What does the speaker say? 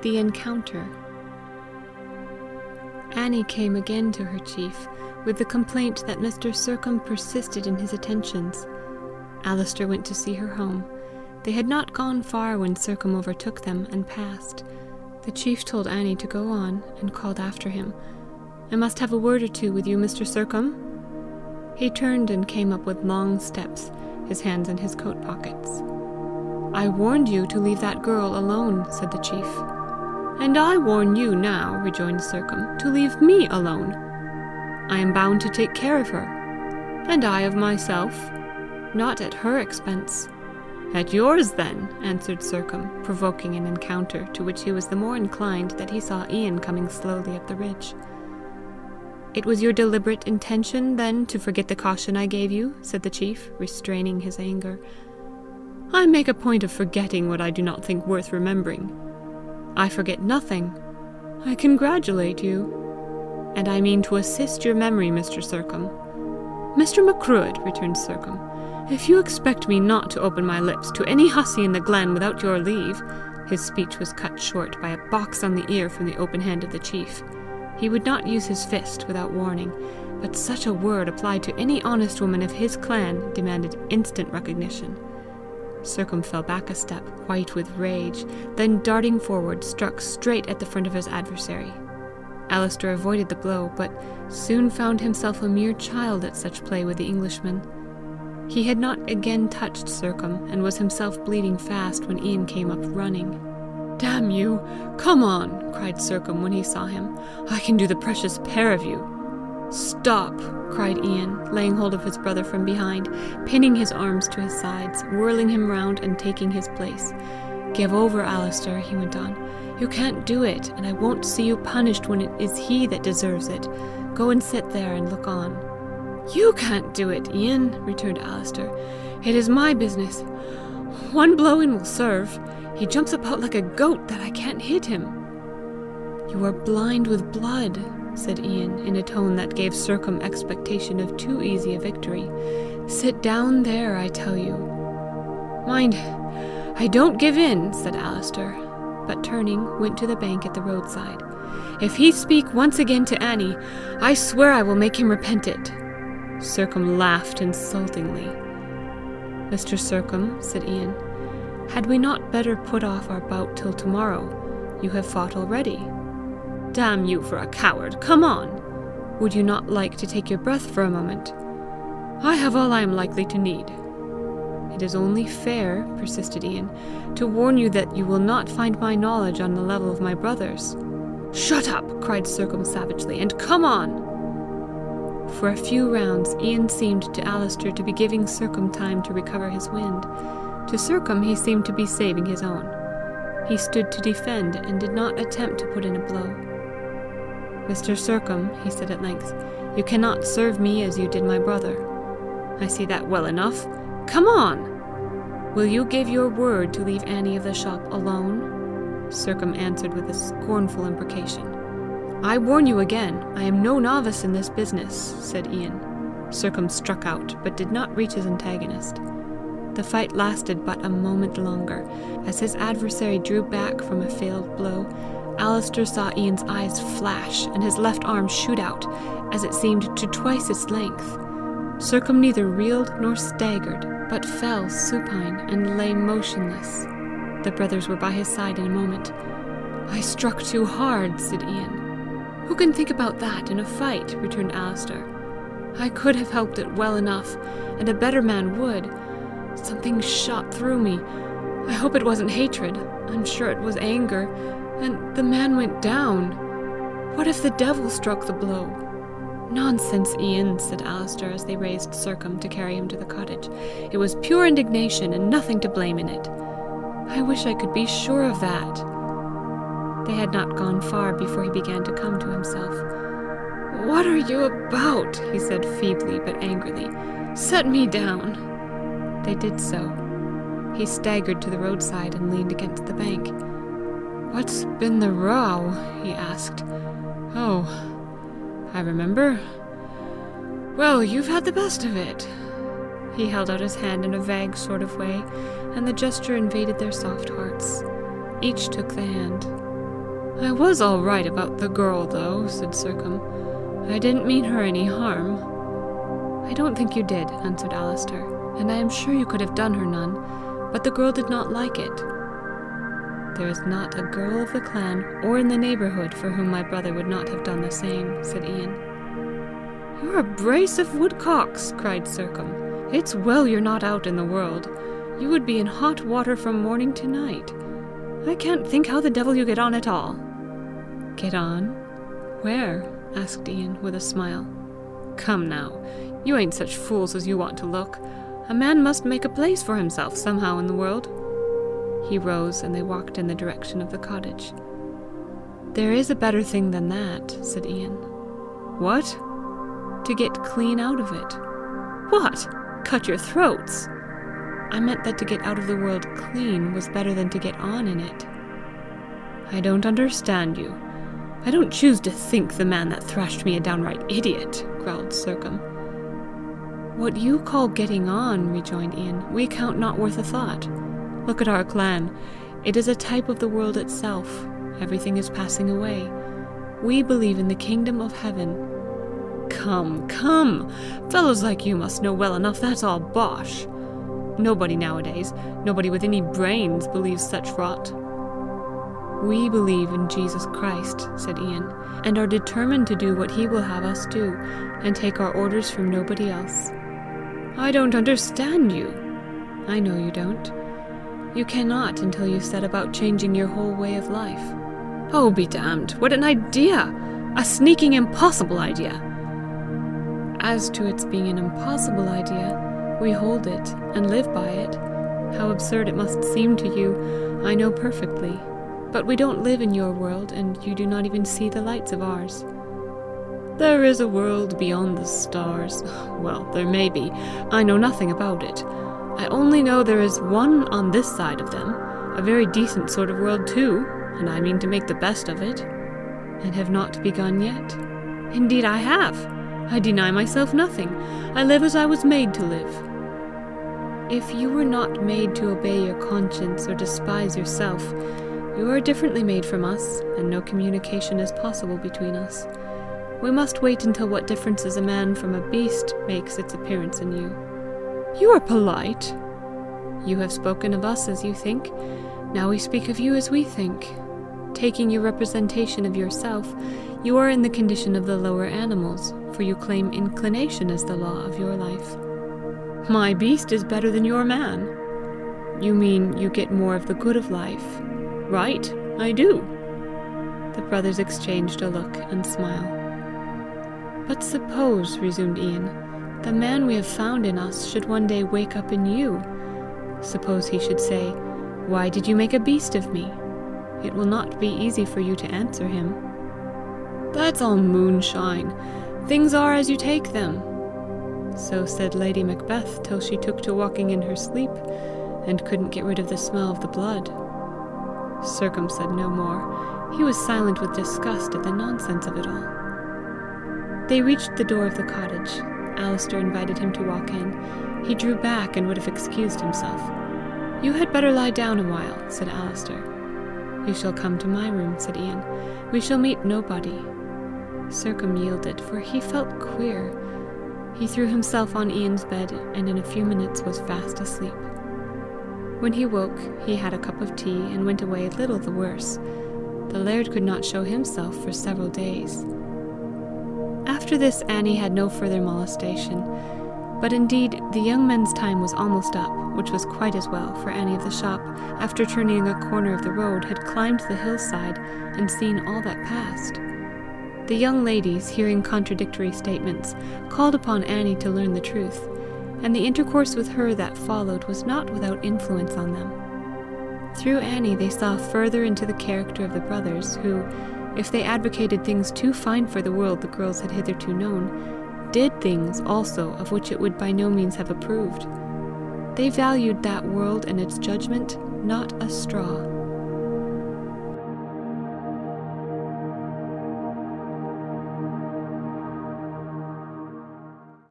The encounter. Annie came again to her chief, with the complaint that Mr. Sercombe persisted in his attentions. Alister went to see her home. They had not gone far when Sercombe overtook them and passed. The chief told Annie to go on, and called after him, "I must have a word or two with you, Mr. Sercombe." He turned and came up with long steps, his hands in his coat pockets. "I warned you to leave that girl alone," said the chief. "And I warn you now," rejoined Sercombe, "to leave me alone. I am bound to take care of her, and I of myself, not at her expense." "At yours, then," answered Sercombe, provoking an encounter, to which he was the more inclined that he saw Ian coming slowly up the ridge. "It was your deliberate intention, then, to forget the caution I gave you?" said the chief, restraining his anger. "I make a point of forgetting what I do not think worth remembering. I forget nothing. I congratulate you. And I mean to assist your memory, Mr. Sercombe." "Mr. Macruadh," returned Sercombe, "if you expect me not to open my lips to any hussy in the glen without your leave—" His speech was cut short by a box on the ear from the open hand of the chief. He would not use his fist without warning, but such a word applied to any honest woman of his clan demanded instant recognition. Sercombe fell back a step, white with rage, then darting forward, struck straight at the front of his adversary. Alister avoided the blow, but soon found himself a mere child at such play with the Englishman. He had not again touched Sercombe, and was himself bleeding fast when Ian came up running. "Damn you! Come on!" cried Sercombe when he saw him. "I can do the precious pair of you." "Stop!" cried Ian, laying hold of his brother from behind, pinning his arms to his sides, whirling him round and taking his place. "Give over, Alister," he went on. "You can't do it, and I won't see you punished when it is he that deserves it. Go and sit there and look on." "You can't do it, Ian," returned Alister. "It is my business. One blow in will serve. He jumps about like a goat that I can't hit him." "You are blind with blood," said Ian, in a tone that gave Sercombe expectation of too easy a victory. "Sit down there, I tell you." "Mind, I don't give in," said Alister, but turning, went to the bank at the roadside. "If he speak once again to Annie, I swear I will make him repent it." Sercombe laughed insultingly. "Mr. Sercombe," said Ian, "had we not better put off our bout till tomorrow? You have fought already." "Damn you for a coward! Come on!" "Would you not like to take your breath for a moment?" "I have all I am likely to need." "It is only fair," persisted Ian, "to warn you that you will not find my knowledge on the level of my brother's." "Shut up!" cried Sercombe savagely, "and come on!" For a few rounds Ian seemed to Alister to be giving Sercombe time to recover his wind. To Sercombe he seemed to be saving his own. He stood to defend, and did not attempt to put in a blow. "Mr. Sercombe," he said at length, "you cannot serve me as you did my brother." "I see that well enough. Come on!" "Will you give your word to leave Annie of the shop alone?" Sercombe answered with a scornful imprecation. "I warn you again, I am no novice in this business," said Ian. Sercombe struck out, but did not reach his antagonist. The fight lasted but a moment longer. As his adversary drew back from a failed blow, Alister saw Ian's eyes flash and his left arm shoot out, as it seemed to twice its length. Sercombe neither reeled nor staggered, but fell supine and lay motionless. The brothers were by his side in a moment. "I struck too hard," said Ian. "Who can think about that in a fight?" returned Alister. "I could have helped it well enough, and a better man would. Something shot through me. I hope it wasn't hatred. I'm sure it was anger. And the man went down. What if the devil struck the blow?" "Nonsense, Ian," said Alister, as they raised Sercombe to carry him to the cottage. "It was pure indignation, and nothing to blame in it." "I wish I could be sure of that." They had not gone far before he began to come to himself. "What are you about?" he said feebly but angrily. "Set me down." They did so. He staggered to the roadside and leaned against the bank. "What's been the row?" he asked. "Oh, I remember. Well, you've had the best of it." He held out his hand in a vague sort of way, and the gesture invaded their soft hearts. Each took the hand. "I was all right about the girl, though," said Sercombe. "I didn't mean her any harm." "I don't think you did," answered Alister, "and I am sure you could have done her none, but the girl did not like it." "There is not a girl of the clan or in the neighbourhood for whom my brother would not have done the same," said Ian. "You're a brace of woodcocks," cried Sercombe. "It's well you're not out in the world. You would be in hot water from morning to night. I can't think how the devil you get on at all." "Get on? Where?" asked Ian, with a smile. "Come now, you ain't such fools as you want to look. A man must make a place for himself somehow in the world." He rose, and they walked in the direction of the cottage. "There is a better thing than that," said Ian. "What?" "To get clean out of it." "What? Cut your throats?" "I meant that to get out of the world clean was better than to get on in it." "I don't understand you. I don't choose to think the man that thrashed me a downright idiot," growled Sercombe. "What you call getting on," rejoined Ian, "we count not worth a thought. Look at our clan. It is a type of the world itself. Everything is passing away. We believe in the kingdom of heaven." "Come, come! Fellows like you must know well enough that's all bosh. Nobody nowadays, nobody with any brains, believes such rot." "We believe in Jesus Christ," said Ian, "and are determined to do what he will have us do, and take our orders from nobody else." "I don't understand you." "I know you don't. You cannot until you set about changing your whole way of life." "Oh, be damned! What an idea! A sneaking, impossible idea!" "As to its being an impossible idea, we hold it and live by it. How absurd it must seem to you, I know perfectly. But we don't live in your world, and you do not even see the lights of ours." "There is a world beyond the stars. Well, there may be. I know nothing about it. I only know there is one on this side of them, a very decent sort of world too, and I mean to make the best of it." "And have not begun yet?" "Indeed I have. I deny myself nothing. I live as I was made to live." "If you were not made to obey your conscience or despise yourself, you are differently made from us, and no communication is possible between us. We must wait until what differences a man from a beast makes its appearance in you." "You are polite." "You have spoken of us as you think. Now we speak of you as we think. Taking your representation of yourself, you are in the condition of the lower animals, for you claim inclination as the law of your life." "My beast is better than your man." "You mean you get more of the good of life." "Right, I do." The brothers exchanged a look and smile. "But suppose," resumed Ian, "the man we have found in us should one day wake up in you. Suppose he should say, 'Why did you make a beast of me?' It will not be easy for you to answer him." "That's all moonshine. Things are as you take them." So said Lady Macbeth till she took to walking in her sleep, and couldn't get rid of the smell of the blood. Sercombe said no more. He was silent with disgust at the nonsense of it all. They reached the door of the cottage. Alister invited him to walk in. He drew back and would have excused himself. "You had better lie down a while," said Alister. "You shall come to my room," said Ian. "We shall meet nobody." Sercombe yielded, for he felt queer. He threw himself on Ian's bed, and in a few minutes was fast asleep. When he woke, he had a cup of tea, and went away little the worse. The laird could not show himself for several days. After this Annie had no further molestation, but indeed the young men's time was almost up, which was quite as well, for Annie of the shop, after turning a corner of the road, had climbed the hillside and seen all that passed. The young ladies, hearing contradictory statements, called upon Annie to learn the truth, and the intercourse with her that followed was not without influence on them. Through Annie they saw further into the character of the brothers, who, if they advocated things too fine for the world the girls had hitherto known, did things also of which it would by no means have approved. They valued that world and its judgment not a straw.